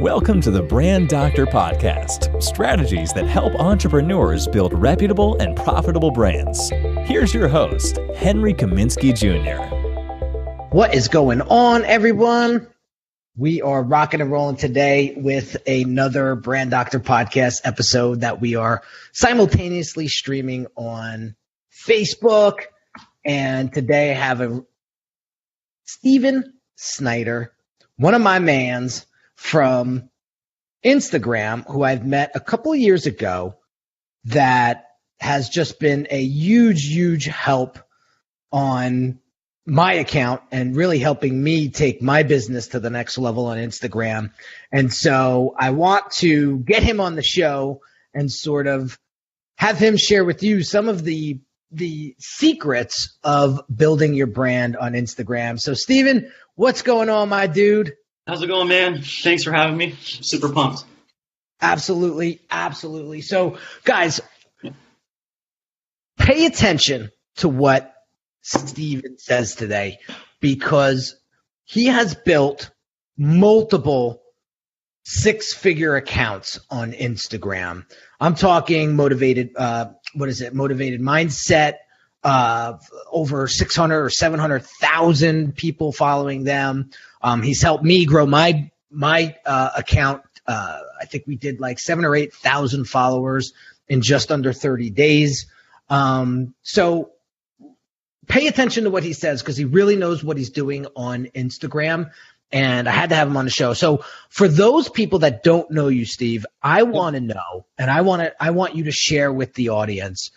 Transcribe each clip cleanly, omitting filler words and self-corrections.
Welcome to the Brand Doctor Podcast, strategies that help entrepreneurs build reputable and profitable brands. Here's your host, Henry Kaminski Jr. What is going on, everyone? We are rocking and rolling today with another Brand Doctor Podcast episode that we are simultaneously streaming on Facebook. And today I have Steven Snyder, one of my mans from Instagram, who I've met a couple of years ago, that has just been a huge help on my account and really helping me take my business to the next level on Instagram. And so I want to get him on the show and sort of have him share with you some of the secrets of building your brand on Instagram. So Steven, what's going on, my dude? How's it going, man? Thanks for having me. Super pumped. Absolutely. So, guys, pay attention to what Steven says today, because he has built multiple six-figure accounts on Instagram. I'm talking Motivated Mindset, over 600 or 700,000 people following them. He's helped me grow my account. I think we did like 7,000 or 8,000 followers in just under 30 days. So pay attention to what he says, because he really knows what he's doing on Instagram. And I had to have him on the show. So for those people that don't know you, Steve, I want to know, and I want you to share with the audience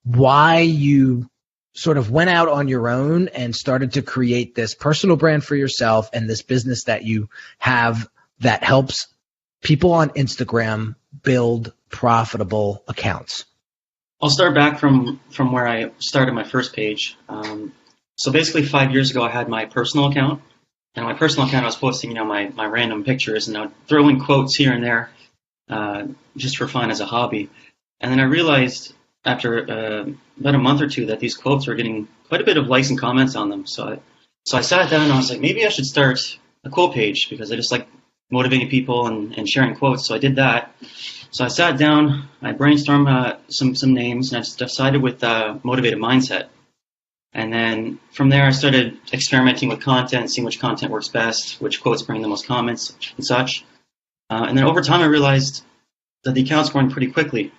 why you sort of went out on your own and started to create this personal brand for yourself and this business that you have that helps people on Instagram build profitable accounts. I'll start back from where I started my first page. So basically 5 years ago, I had my personal account. And on my personal account, I was posting, my random pictures, and I would throw in quotes here and there just for fun as a hobby. And then I realized after about a month or two that these quotes were getting quite a bit of likes and comments on them. So I sat down and I was like, maybe I should start a quote page, because I just like motivating people and sharing quotes. So I did that. So I sat down, I brainstormed some names, and I just decided with Motivated Mindset. And then from there, I started experimenting with content, seeing which content works best, which quotes bring the most comments and such. And then over time, I realized that the account's growing pretty quickly.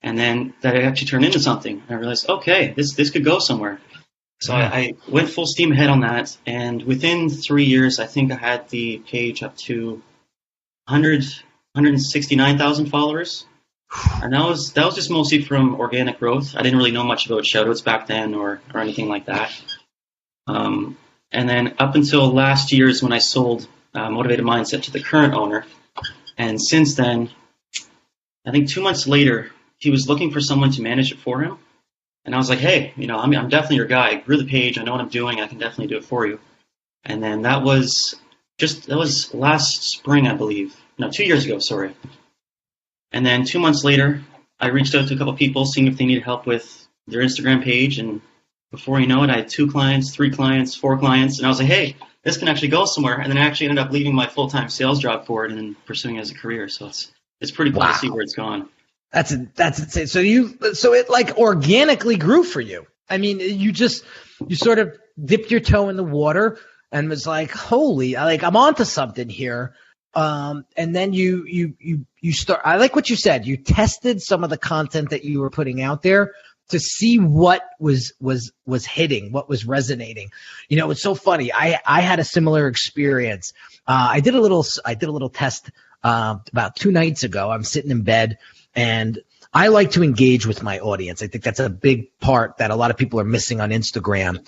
And then that it actually turned into something. And I realized, okay, this could go somewhere. So I went full steam ahead on that. And within 3 years, I think I had the page up to 169,000 followers. And that was just mostly from organic growth. I didn't really know much about shoutouts back then or anything like that. And then up until last year is when I sold Motivated Mindset to the current owner. And since then, I think 2 months later, he was looking for someone to manage it for him. And I was like, hey, I'm definitely your guy. I grew the page. I know what I'm doing. I can definitely do it for you. And then that was last spring, I believe. No, 2 years ago, sorry. And then 2 months later, I reached out to a couple people, seeing if they needed help with their Instagram page. And before you know it, I had 2 clients, 3 clients, 4 clients. And I was like, hey, this can actually go somewhere. And then I actually ended up leaving my full-time sales job for it and then pursuing it as a career. So it's pretty cool to see where it's gone. That's insane. So it like organically grew for you. I mean, you sort of dipped your toe in the water and was like, holy, I'm onto something here. And then you start, I like what you said. You tested some of the content that you were putting out there to see what was hitting, what was resonating. It's so funny. I had a similar experience. I did a little test, about 2 nights ago. I'm sitting in bed, and I like to engage with my audience. I think that's a big part that a lot of people are missing on Instagram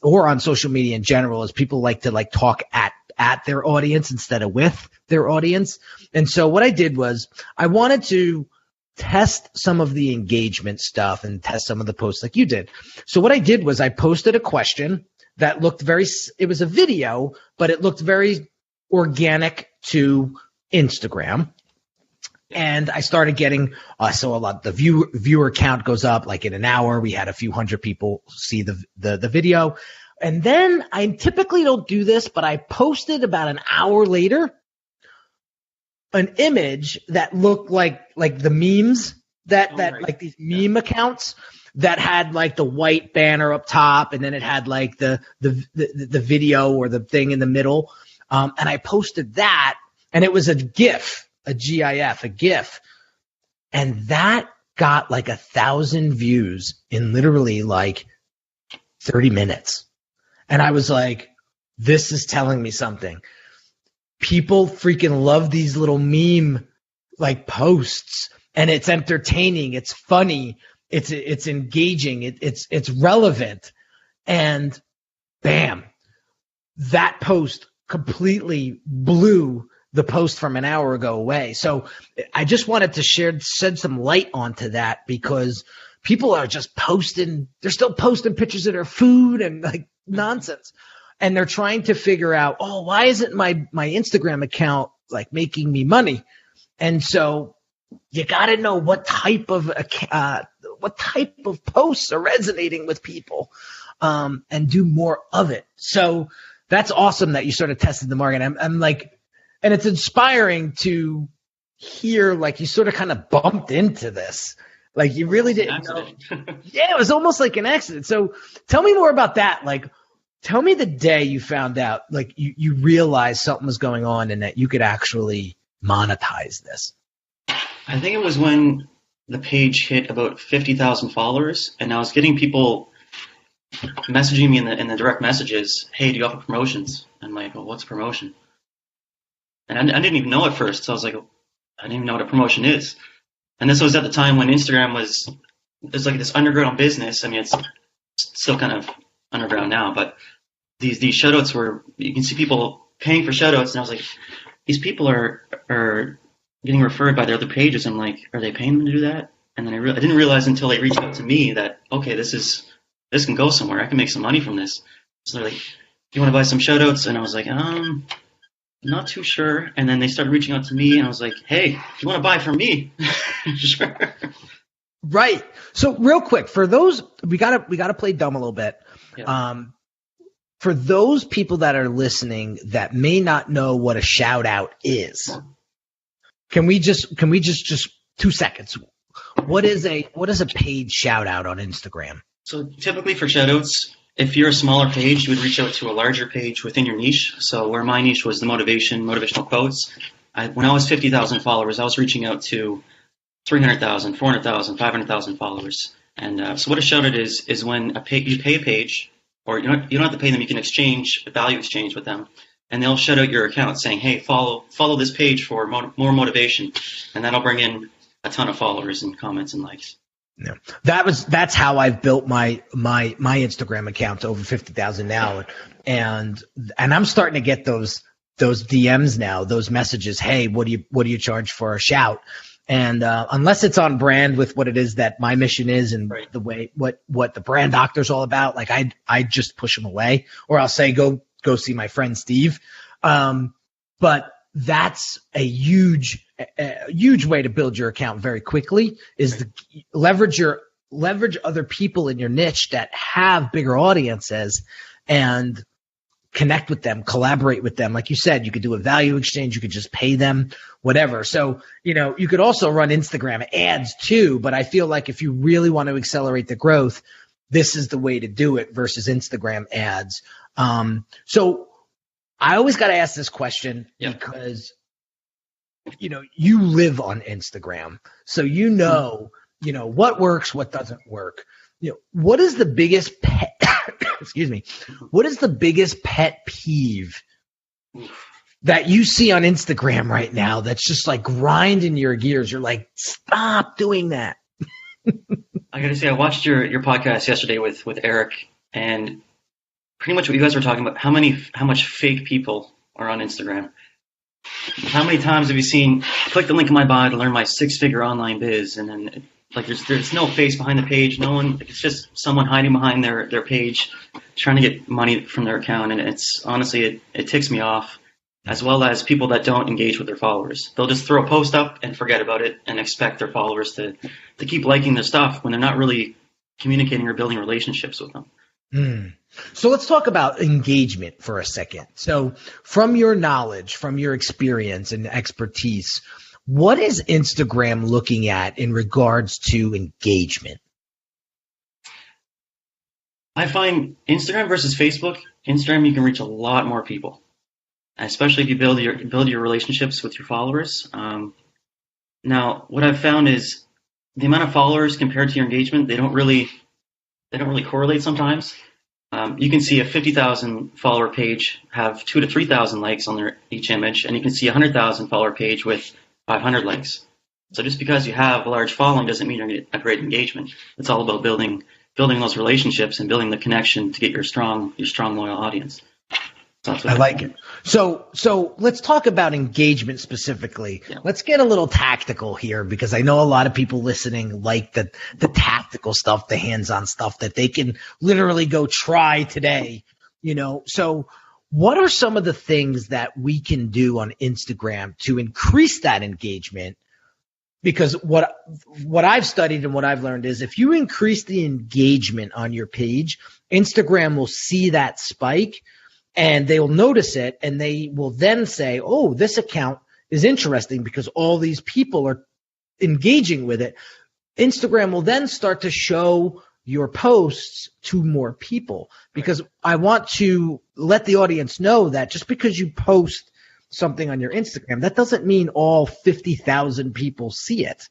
or on social media in general, is people like to talk at their audience instead of with their audience. And so what I did was I wanted to test some of the engagement stuff and test some of the posts like you did. So what I did was I posted a question that looked it was a video, but it looked very organic to Instagram. And I started getting, so a lot, the viewer count goes up. Like in an hour, we had a few hundred people see the video. And then I typically don't do this, but I posted about an hour later an image that looked like the memes that right. like these meme accounts that had like the white banner up top, and then it had like the video or the thing in the middle. And I posted that, and it was a GIF, a GIF, a GIF. And that got like 1,000 views in literally like 30 minutes. And I was like, this is telling me something. People freaking love these little meme like posts, and it's entertaining. It's funny. It's engaging. It's relevant. And bam, that post completely blew the post from an hour ago away. So I just wanted to shed some light onto that, because people are just posting. They're still posting pictures of their food and like nonsense. And they're trying to figure out, oh, why isn't my Instagram account like making me money? And so you got to know what type of posts are resonating with people, and do more of it. So that's awesome that you sort of tested the market. I'm like, and it's inspiring to hear like you sort of kind of bumped into this. Like you really didn't know. Yeah, it was almost like an accident. So tell me more about that. Like, tell me the day you found out, like you realized something was going on and that you could actually monetize this. I think it was when the page hit about 50,000 followers, and I was getting people messaging me in the direct messages, hey, do you offer promotions? I'm like, well, what's a promotion? And I didn't even know at first, so I was like, I didn't even know what a promotion is. And this was at the time when Instagram was like this underground business. I mean, it's still kind of underground now, but these shoutouts were, you can see people paying for shoutouts, and I was like, these people are getting referred by their other pages. I'm like, are they paying them to do that? And then I didn't realize until they reached out to me that, okay, this can go somewhere. I can make some money from this. So they're like, do you want to buy some shoutouts? And I was like, not too sure. And then they started reaching out to me, and I was like, hey, you want to buy from me? Sure. Right. So real quick, for those, we gotta play dumb a little bit. Yeah. For those people that are listening that may not know what a shout out is, can we just 2 seconds? What is a paid shout out on Instagram? So typically for shout outs, if you're a smaller page, you would reach out to a larger page within your niche. So where my niche was the motivational quotes, when I was 50,000 followers, I was reaching out to 300,000, 400,000, 500,000 followers. And so what a shout out is when you pay a page, or you don't have to pay them, you can exchange, value exchange with them. And they'll shout out your account saying, hey, follow this page for more motivation. And that'll bring in a ton of followers and comments and likes. Yeah. That's how I've built my Instagram account to over 50,000 now. And I'm starting to get those DMs now, those messages. Hey, what do you charge for a shout? And unless it's on brand with what it is that my mission is and right. the way what the brand doctor's all about, like I just push them away, or I'll say go see my friend Steve. But that's a huge way to build your account very quickly, is to leverage other people in your niche that have bigger audiences and connect with them, collaborate with them. Like you said, you could do a value exchange, you could just pay them, whatever. So, you could also run Instagram ads too, but I feel like if you really want to accelerate the growth, this is the way to do it versus Instagram ads. So I always got to ask this question because, you live on Instagram. So, what works, what doesn't work. What is the biggest pet, excuse me, what is the biggest pet peeve that you see on Instagram right now that's just like grinding your gears? You're like, stop doing that. I gotta say, I watched your podcast yesterday with Eric, and pretty much what you guys were talking about, how much fake people are on Instagram. How many times have you seen, click the link in my bio to learn my 6-figure online biz, and then like there's no face behind the page, no one, it's just someone hiding behind their page trying to get money from their account, and it's honestly it ticks me off, as well as people that don't engage with their followers. They'll just throw a post up and forget about it and expect their followers to keep liking their stuff when they're not really communicating or building relationships with them. Mm. So let's talk about engagement for a second. So from your knowledge, from your experience and expertise, what is Instagram looking at in regards to engagement? I find Instagram versus Facebook, Instagram, you can reach a lot more people, especially if you build your relationships with your followers. Now, what I've found is the amount of followers compared to your engagement, they don't really correlate sometimes. You can see a 50,000 follower page have 2,000 to 3,000 likes on each image, and you can see a 100,000 follower page with 500 likes. So just because you have a large following doesn't mean you're going to get a great engagement. It's all about building those relationships and building the connection to get your strong loyal audience. So I like it. So let's talk about engagement specifically. Yeah. Let's get a little tactical here, because I know a lot of people listening like the tactical stuff, the hands-on stuff that they can literally go try today, So what are some of the things that we can do on Instagram to increase that engagement? Because what I've studied and what I've learned is if you increase the engagement on your page, Instagram will see that spike and they will notice it, and they will then say, oh, this account is interesting because all these people are engaging with it. Instagram will then start to show your posts to more people, because I want to let the audience know that just because you post something on your Instagram, that doesn't mean all 50,000 people see it.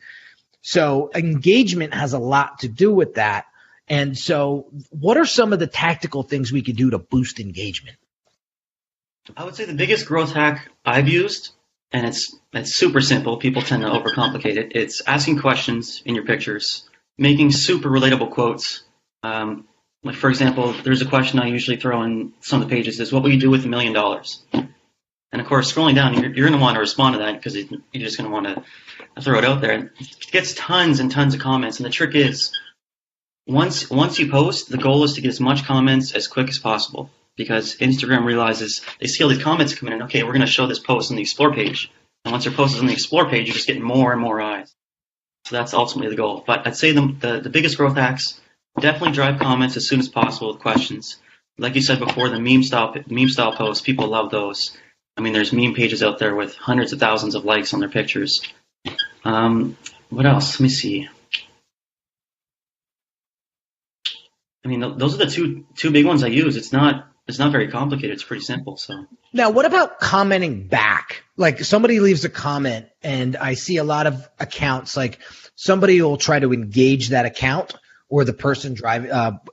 So engagement has a lot to do with that. And so what are some of the tactical things we could do to boost engagement? I would say the biggest growth hack I've used, and it's super simple. People tend to overcomplicate it. It's asking questions in your pictures, making super relatable quotes. Like, for example, there's a question I usually throw in some of the pages is, what will you do with $1 million? And of course, scrolling down, you're going to want to respond to that because you're just going to want to throw it out there. It gets tons and tons of comments. And the trick is, once you post, the goal is to get as much comments as quick as possible, because Instagram realizes they see all these comments coming in. Okay, we're going to show this post on the Explore page. And once your post is on the Explore page, you're just getting more and more eyes. So that's ultimately the goal. But I'd say the biggest growth hacks, definitely drive comments as soon as possible with questions. Like you said before, the meme style posts, people love those. I mean, there's meme pages out there with hundreds of thousands of likes on their pictures. What else? Let me see. I mean, those are the two big ones I use. It's not very complicated. It's pretty simple. So now, what about commenting back? Like, somebody leaves a comment, and I see a lot of accounts, like somebody will try to engage that account or the person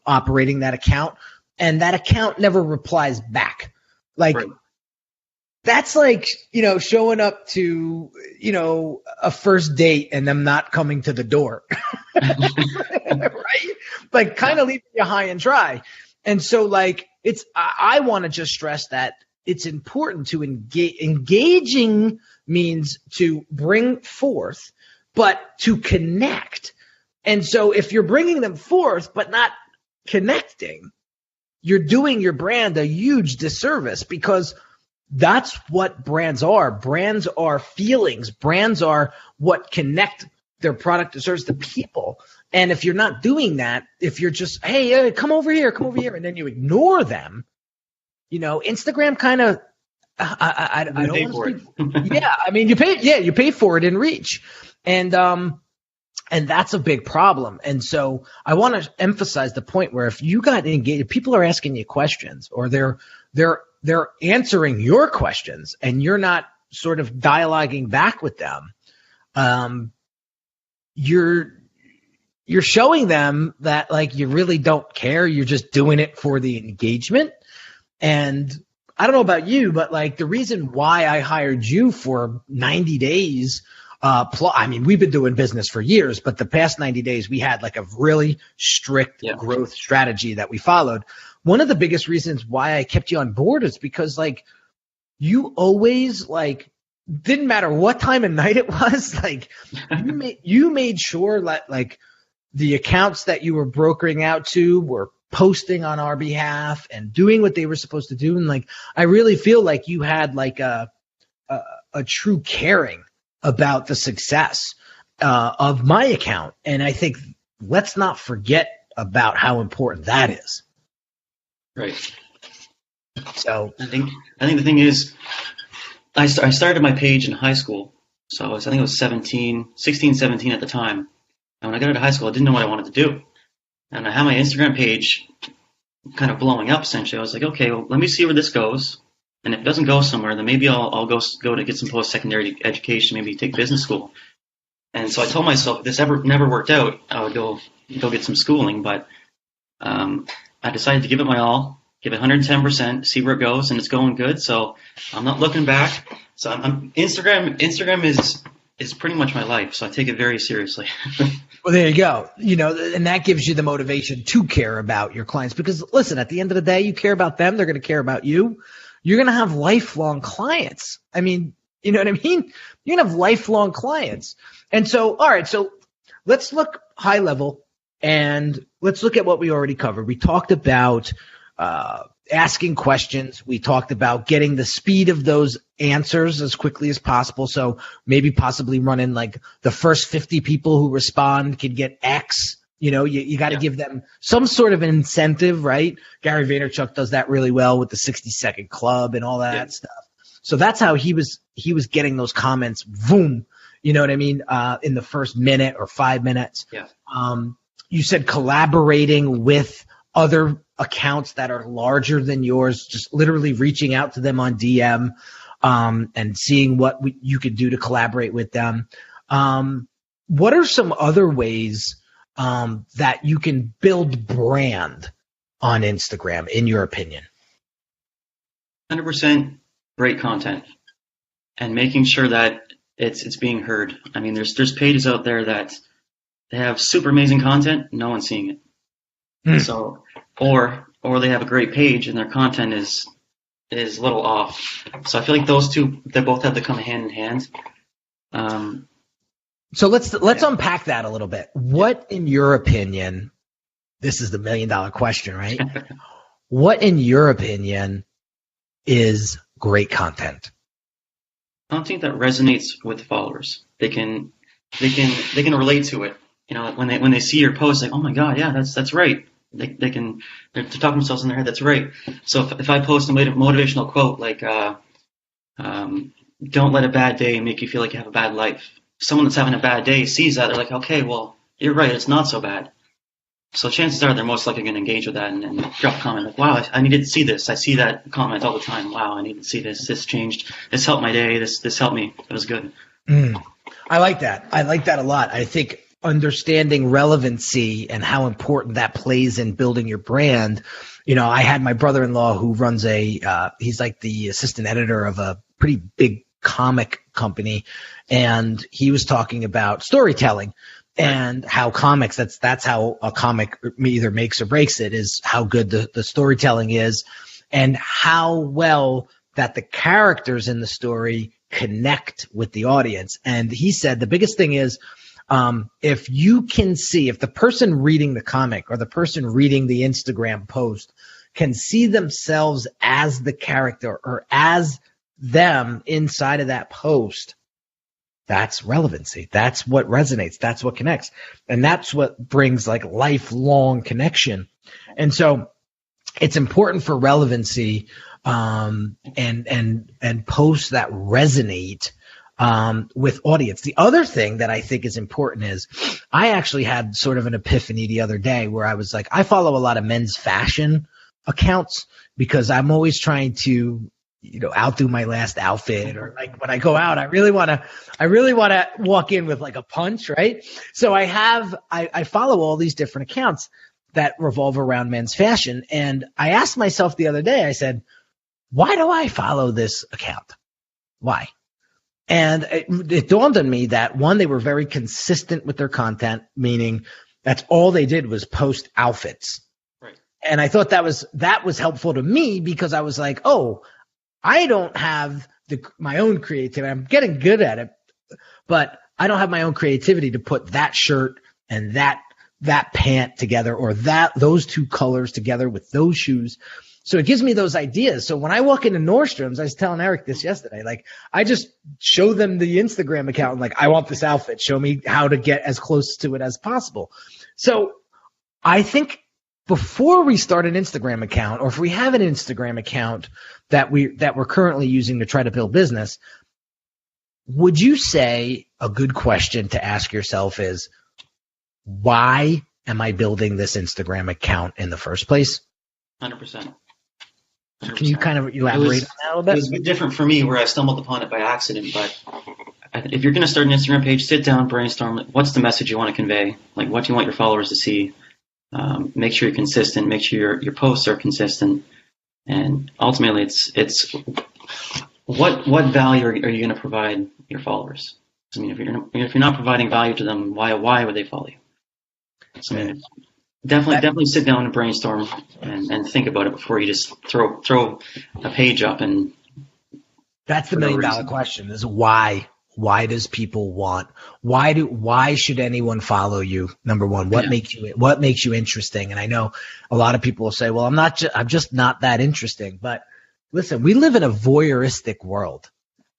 operating that account, and that account never replies back. Like, right. That's like, showing up to, a first date and them not coming to the door, right? Like, kind of leaving you high and dry. And so, like, I want to just stress that it's important to engage. Engaging means to bring forth, but to connect. And so if you're bringing them forth but not connecting, you're doing your brand a huge disservice, because that's what brands are. Brands are feelings. Brands are what connect their product or service to people. And if you're not doing that, if you're just, hey, come over here, and then you ignore them, Instagram kind of, I don't want to speak. Yeah, I mean, you pay for it in reach. And that's a big problem. And so I want to emphasize the point where if you got engaged, people are asking you questions, or they're answering your questions, and you're not sort of dialoguing back with them. You're showing them that, like, you really don't care. You're just doing it for the engagement. And I don't know about you, but like, the reason why I hired you for 90 days, I mean, we've been doing business for years, but the past 90 days, we had like a really strict growth strategy that we followed. One of the biggest reasons why I kept you on board is because, like, you always, like, didn't matter what time of night it was, like, you made sure that, like, the accounts that you were brokering out to were posting on our behalf and doing what they were supposed to do. And, like, I really feel like you had like a true caring about the success of my account. And I think let's not forget about how important that is. Right. So I think the thing is, I started my page in high school. So I think it was 16, 17 at the time. And when I got out of high school, I didn't know what I wanted to do. And I had my Instagram page kind of blowing up, essentially. I was like, okay, well, let me see where this goes. And if it doesn't go somewhere, then maybe I'll go to get some post-secondary education, maybe take business school. And so I told myself if this never worked out, I would go get some schooling. But I decided to give it my all, give it 110%, see where it goes, and it's going good. So I'm not looking back. So Instagram is pretty much my life. So I take it very seriously. Well, there you go. And that gives you the motivation to care about your clients, because listen, at the end of the day, you care about them. They're going to care about you. You're going to have lifelong clients. I mean, you know what I mean? You're going to have lifelong clients. And so, all right, so let's look high level and let's look at what we already covered. We talked about asking questions. We talked about getting the speed of those answers as quickly as possible. So maybe possibly running like the first 50 people who respond can get X. You got to give them some sort of incentive, right? Gary Vaynerchuk does that really well with the 60-second club and all that stuff. So that's how he was getting those comments, boom, you know what I mean, in the first minute or 5 minutes. Yeah. You said collaborating with other accounts that are larger than yours, just literally reaching out to them on DM and seeing what you could do to collaborate with them. What are some other ways that you can build brand on Instagram, in your opinion? 100% great content and making sure that it's being heard. I mean, there's pages out there that they have super amazing content, no one's seeing it. So, or they have a great page and their content is a little off. So I feel like those two, they both have to come hand in hand. So let's unpack that a little bit. What, in your opinion, this is the $1 million question, right? What, in your opinion, is great content? Content that resonates with followers. They can relate to it. When they see your post, like, oh my God, yeah, that's right. They're talking themselves in their head. That's right. So if I post a motivational quote like, "Don't let a bad day make you feel like you have a bad life." Someone that's having a bad day sees that, they're like, okay, well, you're right, it's not so bad. So chances are they're most likely going to engage with that and drop a comment like, wow, I needed to see this. I see that comment all the time. Wow, I need to see this. This changed. This helped my day. This helped me. It was good. I like that. I like that a lot. I think understanding relevancy and how important that plays in building your brand. I had my brother-in-law who runs he's like the assistant editor of a pretty big comic company, and he was talking about storytelling and how comics, that's how a comic either makes or breaks it, is how good the storytelling is and how well that the characters in the story connect with the audience. And he said the biggest thing is if you can see, if the person reading the comic or the person reading the Instagram post can see themselves as the character or as them inside of that post, that's relevancy. That's what resonates. That's what connects. And that's what brings like lifelong connection. And so it's important for relevancy and posts that resonate with audience. The other thing that I think is important is I actually had sort of an epiphany the other day where I was like, I follow a lot of men's fashion accounts because I'm always trying to outdo my last outfit, or like when I go out, I really want to walk in with like a punch, right? So I follow all these different accounts that revolve around men's fashion. And I asked myself the other day, I said, why do I follow this account? Why? And it dawned on me that one, they were very consistent with their content, meaning that's all they did was post outfits. Right. And I thought that was helpful to me because I was like, oh, I don't have my own creativity. I'm getting good at it, but I don't have my own creativity to put that shirt and that pant together, or those two colors together with those shoes. So it gives me those ideas. So when I walk into Nordstrom's, I was telling Eric this yesterday, like I just show them the Instagram account and like, I want this outfit. Show me how to get as close to it as possible. So I think before we start an Instagram account, or if we have an Instagram account that we're currently using to try to build business, would you say a good question to ask yourself is, why am I building this Instagram account in the first place? 100%. Can you kind of elaborate on that a little bit? It was a bit different for me where I stumbled upon it by accident, but if you're going to start an Instagram page, sit down, brainstorm. What's the message you want to convey? Like, what do you want your followers to see? Make sure you're consistent. Make sure your posts are consistent. And ultimately, it's what value are you going to provide your followers? I mean, if you're not providing value to them, why would they follow you? So, I mean, definitely sit down and brainstorm and think about it before you just throw a page up. And that's the $1 million question: is why? Why does people want? Why should anyone follow you? Number one, what makes you interesting? And I know a lot of people will say, "Well, I'm just not that interesting." But listen, we live in a voyeuristic world.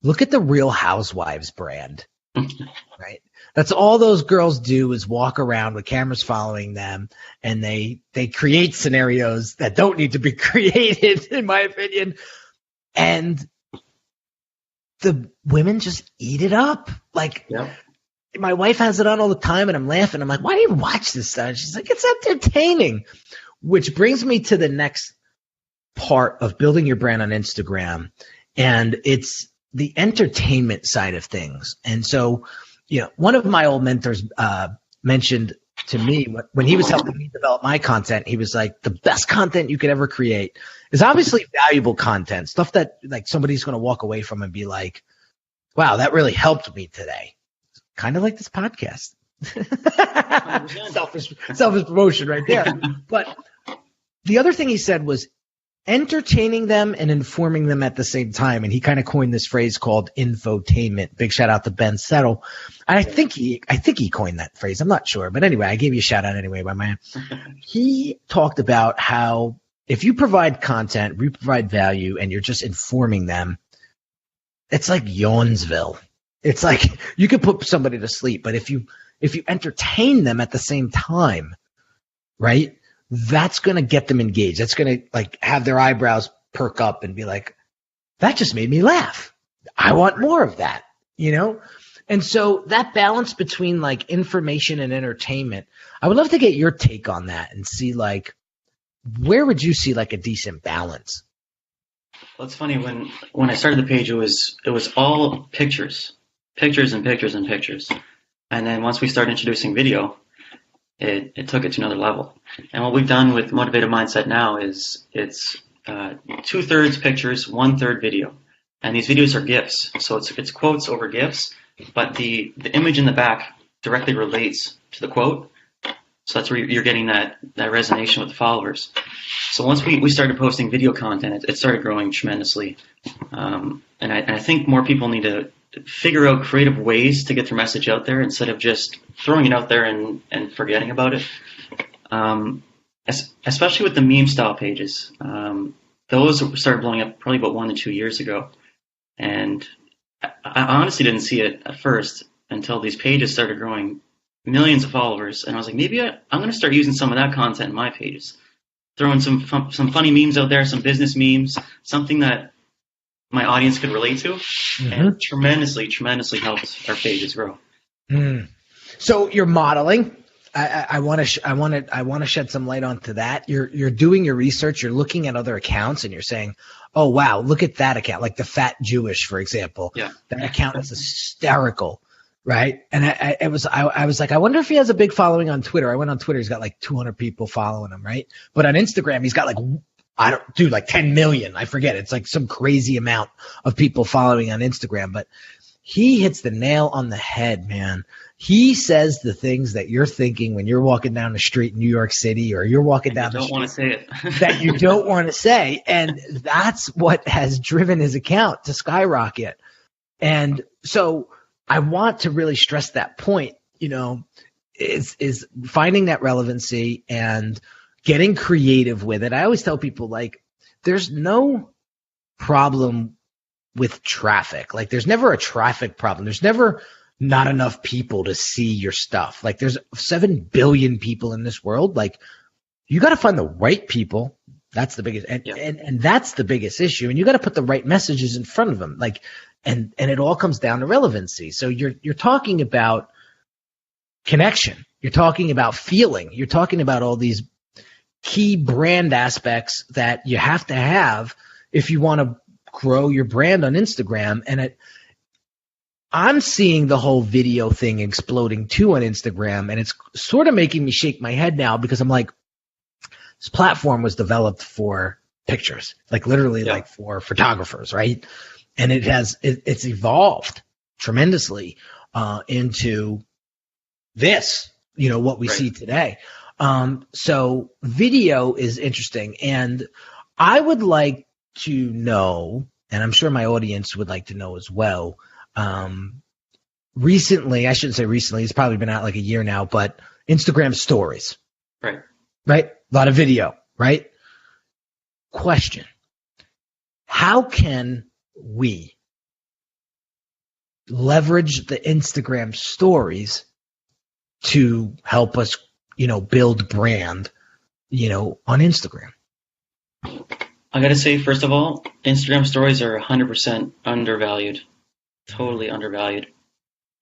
Look at the Real Housewives brand, right? That's all those girls do is walk around with cameras following them, and they create scenarios that don't need to be created, in my opinion. And the women just eat it up. Like, my wife has it on all the time, and I'm laughing. I'm like, why do you watch this stuff? She's like, it's entertaining. Which brings me to the next part of building your brand on Instagram, and it's the entertainment side of things. And so, one of my old mentors mentioned to me when he was helping me develop my content, he was like, the best content you could ever create is obviously valuable content, stuff that like somebody's going to walk away from and be like, wow, that really helped me today. Kind of like this podcast. selfish promotion right there. But the other thing he said was entertaining them and informing them at the same time. And he kind of coined this phrase called infotainment. Big shout out to Ben Settle. And I think he coined that phrase. I'm not sure. But anyway, I gave you a shout out anyway, my man. He talked about how if you provide content, you provide value, and you're just informing them, it's like Yawnsville. It's like you could put somebody to sleep, but if you entertain them at the same time, right? That's going to get them engaged. That's going to like have their eyebrows perk up and be like, that just made me laugh. I want more of that, And so that balance between like information and entertainment, I would love to get your take on that and see like, where would you see like a decent balance? Well, it's funny when I started the page, it was all pictures and pictures and pictures. And then once we started introducing video, it took it to another level. And what we've done with Motivated Mindset now is it's 2/3 pictures, 1/3 video. And these videos are GIFs. So it's quotes over GIFs, but the image in the back directly relates to the quote. So that's where you're getting that resonation with the followers. So once we started posting video content, it started growing tremendously. And I think more people need to figure out creative ways to get their message out there instead of just throwing it out there and forgetting about it. Especially with the meme style pages. Those started blowing up probably about 1 to 2 years ago. And I honestly didn't see it at first until these pages started growing millions of followers. And I was like, maybe I'm going to start using some of that content in my pages. Throwing some funny memes out there, some business memes, something that my audience could relate to, and tremendously helped our pages grow. So you're modeling. I want to shed some light onto that. You're doing your research. You're looking at other accounts, and you're saying, "Oh wow, look at that account!" Like the Fat Jewish, for example. Yeah, that account is hysterical, right? And I was like, I wonder if he has a big following on Twitter. I went on Twitter. He's got like 200 people following him, right? But on Instagram, he's got like like 10 million. I forget. It's like some crazy amount of people following on Instagram, but he hits the nail on the head, man. He says the things that you're thinking when you're walking down the street in New York City, or you're walking down the street. You don't want to say it. That you don't want to say. And that's what has driven his account to skyrocket. And so I want to really stress that point, is finding that relevancy and getting creative with it. I always tell people, like, there's no problem with traffic. Like, there's never a traffic problem. There's never not enough people to see your stuff. Like, there's 7 billion people in this world. Like, you got to find the right people. That's the biggest, and that's the biggest issue. And you got to put the right messages in front of them. Like, and it all comes down to relevancy. So you're talking about connection. You're talking about feeling. You're talking about all these key brand aspects that you have to have if you want to grow your brand on Instagram. And I'm seeing the whole video thing exploding too on Instagram, and it's sort of making me shake my head now because I'm like, this platform was developed for pictures, like literally like for photographers, right? And it's evolved tremendously into this, what we see today. So video is interesting, and I would like to know, and I'm sure my audience would like to know as well. Recently, I shouldn't say recently, it's probably been out like a year now, but Instagram stories. Right? A lot of video, right? Question. How can we leverage the Instagram stories to help us, build brand, on Instagram? I got to say, first of all, Instagram stories are 100% undervalued, totally undervalued.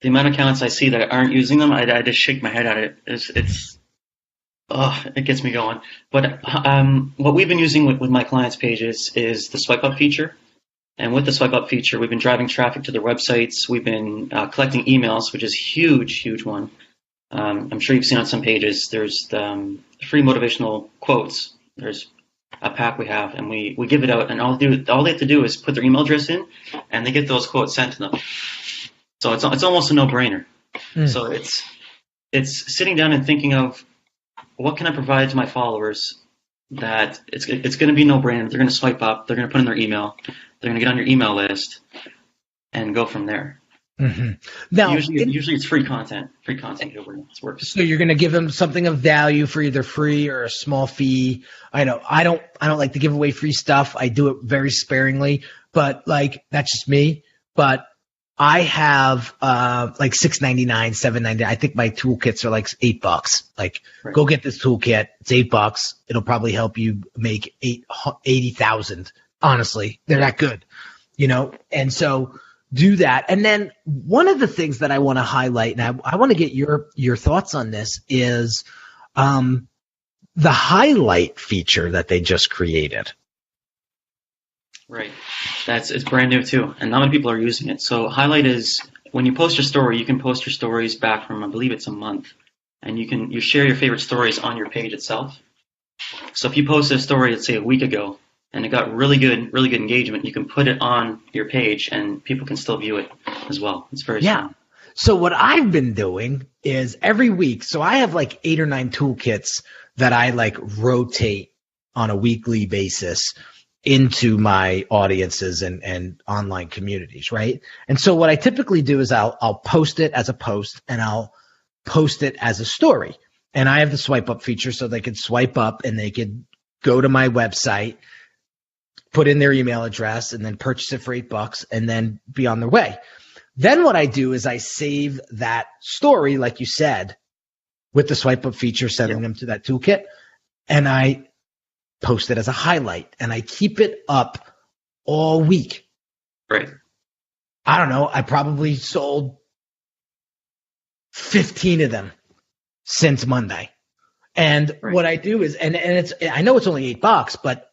The amount of accounts I see that aren't using them, I just shake my head at it. It gets me going. But what we've been using with my clients' pages is the swipe up feature. And with the swipe up feature, we've been driving traffic to their websites. We've been collecting emails, which is a huge one. I'm sure you've seen on some pages, there's the free motivational quotes. There's a pack we have, and we give it out, and all they have to do is put their email address in, and they get those quotes sent to them. So it's almost a no-brainer. So it's sitting down and thinking of, what can I provide to my followers that it's going to be no-brainer. They're going to swipe up. They're going to put in their email. They're going to get on your email list and go from there. Mm-hmm. Now, usually it's free content. Free content works. So you're going to give them something of value for either free or a small fee. I know I don't like to give away free stuff. I do it very sparingly, but like that's just me. But I have like $6.99, $7.99. I think my toolkits are like $8. Like, go get this toolkit. It's $8. It'll probably help you make 80,000. Honestly, they're that good, And so do that. And then one of the things that I want to highlight, and I want to get your thoughts on this, is the highlight feature that they just created. Right. It's brand new too, and not many people are using it. So highlight is when you post your story, you can post your stories back from, I believe it's a month, and you share your favorite stories on your page itself. So if you posted a story, let's say a week ago, and it got really good engagement, you can put it on your page, and people can still view it as well. It's very fun. So what I've been doing is every week. So I have like 8 or 9 toolkits that I like rotate on a weekly basis into my audiences and online communities, right? And so what I typically do is I'll post it as a post, and I'll post it as a story. And I have the swipe up feature, so they could swipe up and they could go to my website, put in their email address, and then purchase it for $8 and then be on their way. Then what I do is I save that story, like you said, with the swipe up feature, sending them to that toolkit, and I post it as a highlight, and I keep it up all week. Right. I don't know. I probably sold 15 of them since Monday. And what I do is, and it's, I know it's only $8, but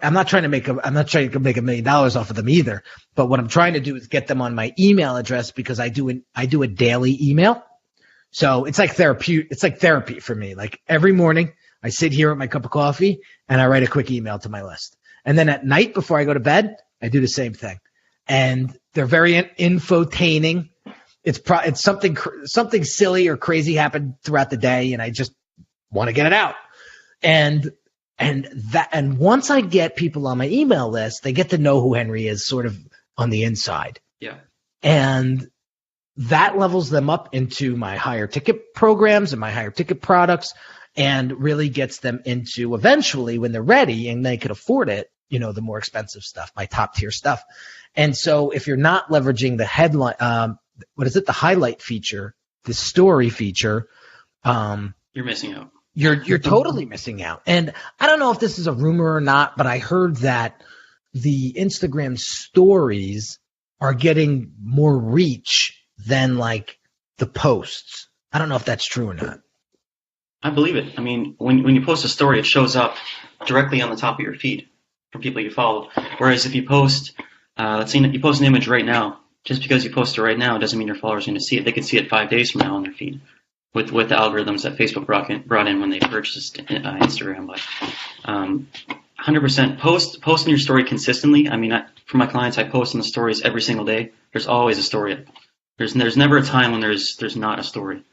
I'm not trying to make $1 million off of them either. But what I'm trying to do is get them on my email address, because I do a daily email. So it's like therapy. It's like therapy for me. Like every morning I sit here with my cup of coffee and I write a quick email to my list. And then at night before I go to bed, I do the same thing. And they're very infotaining. It's something silly or crazy happened throughout the day, and I just want to get it out. And once I get people on my email list, they get to know who Henry is sort of on the inside. Yeah. And that levels them up into my higher ticket programs and my higher ticket products, and really gets them into, eventually when they're ready and they could afford it, the more expensive stuff, my top tier stuff. And so if you're not leveraging the headline, the highlight feature, the story feature, you're missing out. you're totally missing out. And I don't know if this is a rumor or not, but I heard that the Instagram stories are getting more reach than like the posts. I don't know if that's true or not. I believe it. I mean, when you post a story, it shows up directly on the top of your feed from people you follow. Whereas if you post, let's say you post an image right now, just because you post it right now doesn't mean your followers are going to see it. They can see it 5 days from now on their feed with the algorithms that Facebook brought in when they purchased Instagram. But 100% posting your story consistently. I mean, for my clients, I post in the stories every single day. There's always a story. There's never a time when there's not a story.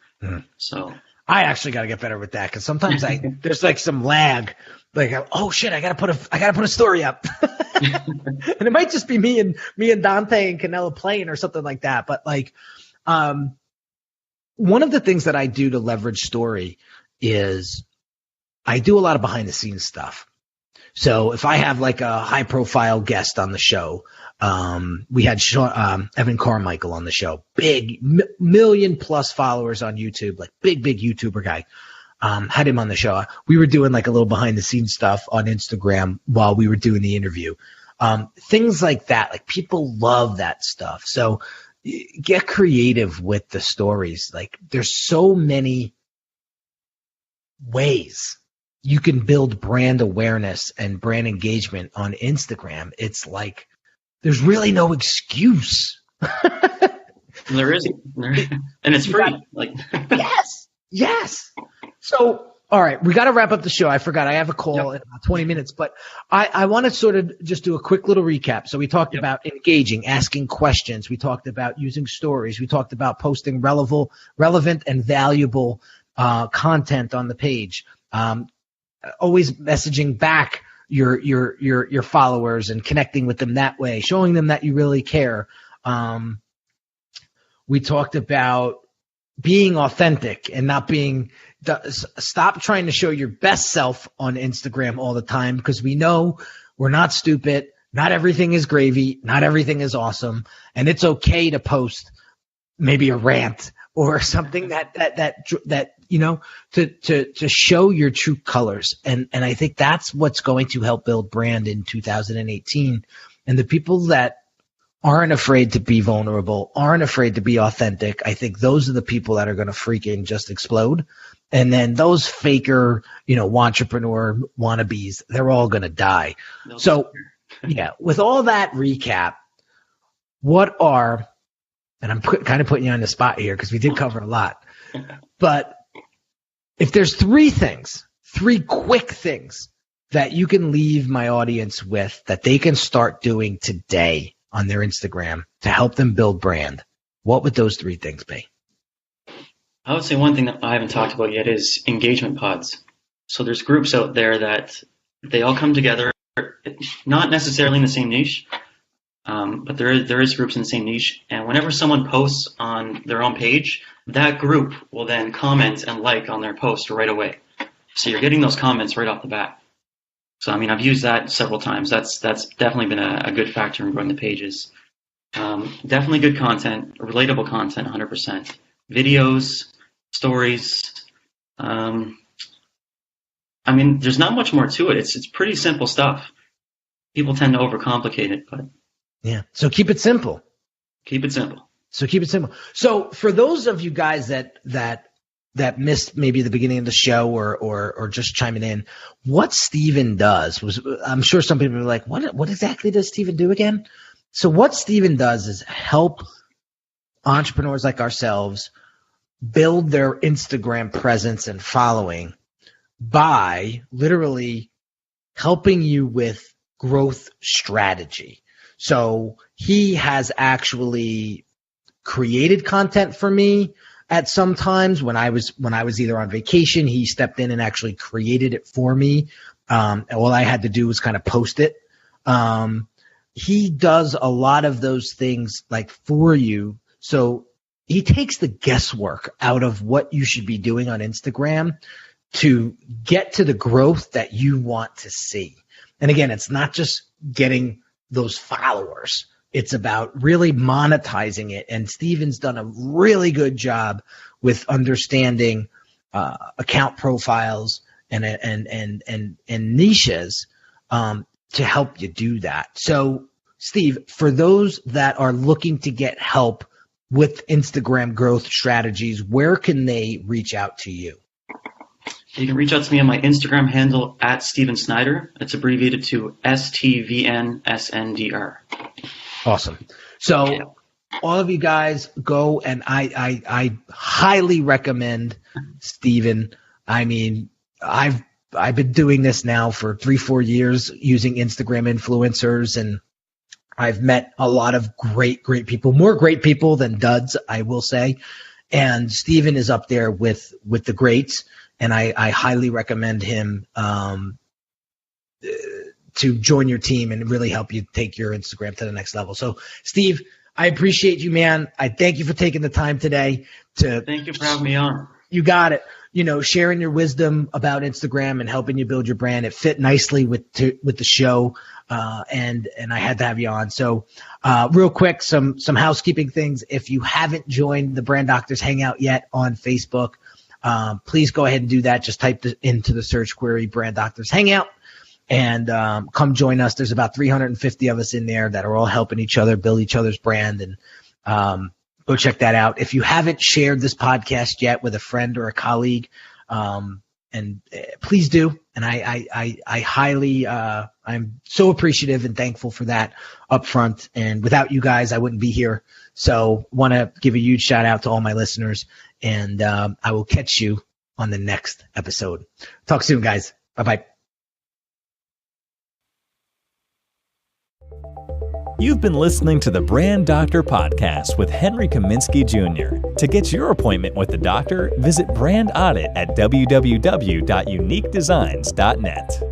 So I actually got to get better with that because sometimes there's like some lag. Like, oh shit, I gotta put a story up, and it might just be me and Dante and Canella playing or something like that. But like, one of the things that I do to leverage story is I do a lot of behind the scenes stuff. So if I have like a high profile guest on the show, we had Evan Carmichael on the show, big million plus followers on YouTube, like big YouTuber guy. Had him on the show. We were doing like a little behind the scenes stuff on Instagram while we were doing the interview. Things like that, like people love that stuff. So get creative with the stories. Like there's so many ways you can build brand awareness and brand engagement on Instagram. It's like, there's really no excuse. There isn't. And it's free. Yes. So, all right, we got to wrap up the show. I forgot I have a call in about 20 minutes, but I want to sort of just do a quick little recap. So we talked about engaging, asking questions. We talked about using stories. We talked about posting relevant and valuable content on the page. Always messaging back your followers and connecting with them that way, showing them that you really care. We talked about being authentic and not being stop trying to show your best self on Instagram all the time, because we know we're not stupid. Not everything is gravy. Not everything is awesome. And it's okay to post maybe a rant or something that you know, to show your true colors. And I think that's what's going to help build brand in 2018. And the people that aren't afraid to be vulnerable, aren't afraid to be authentic, I think those are the people that are going to freaking just explode. And then those faker, you know, entrepreneur wannabes, they're all going to die. So, yeah, with all that recap, what are, and I'm kind of putting you on the spot here because we did cover a lot, but if there's three quick things that you can leave my audience with that they can start doing today on their Instagram to help them build brand, what would those three things be? I would say one thing that I haven't talked about yet is engagement pods. So there's groups out there that they all come together, not necessarily in the same niche, but there is groups in the same niche. And whenever someone posts on their own page, that group will then comment and like on their post right away. So you're getting those comments right off the bat. So, I mean, I've used that several times. That's definitely been a good factor in growing the pages. Definitely good content, relatable content, 100%. Videos, stories. I mean, there's not much more to it. It's pretty simple stuff. People tend to overcomplicate it, but yeah. So keep it simple. Keep it simple. So for those of you guys that missed maybe the beginning of the show or just chiming in, what Steven does was, I'm sure some people are like, what exactly does Steven do again? So what Steven does is help entrepreneurs like ourselves build their Instagram presence and following by literally helping you with growth strategy. So he has actually created content for me at some times when I was either on vacation. He stepped in and actually created it for me. And all I had to do was kind of post it. He does a lot of those things like for you. So he takes the guesswork out of what you should be doing on Instagram to get to the growth that you want to see. And again, it's not just getting those followers. It's about really monetizing it. And Steven's done a really good job with understanding account profiles and niches to help you do that. So, Steve, for those that are looking to get help with Instagram growth strategies, where can they reach out to you? You can reach out to me on my Instagram handle at Steven Snyder. It's abbreviated to STVNSNDR. Awesome. So all of you guys go, and I highly recommend Steven. I mean, I've been doing this now for 3-4 years using Instagram influencers, and I've met a lot of great people, more great people than duds, I will say. And Steven is up there with the greats. And I highly recommend him to join your team and really help you take your Instagram to the next level. So, Steve, I appreciate you, man. I thank you for taking the time today. Thank you for having me on. You got it. Sharing your wisdom about Instagram and helping you build your brand. It fit nicely with the show, and I had to have you on. So, real quick, some housekeeping things. If you haven't joined the Brand Doctors Hangout yet on Facebook, please go ahead and do that. Just type into the search query Brand Doctors Hangout and come join us. There's about 350 of us in there that are all helping each other build each other's brand, and go check that out. If you haven't shared this podcast yet with a friend or a colleague, and please do. And I highly I'm so appreciative and thankful for that up front. And without you guys, I wouldn't be here. So want to give a huge shout out to all my listeners. And I will catch you on the next episode. Talk soon, guys. Bye-bye. You've been listening to the Brand Doctor Podcast with Henry Kaminski Jr. To get your appointment with the doctor, visit Brand Audit at www.uniquedesignz.net.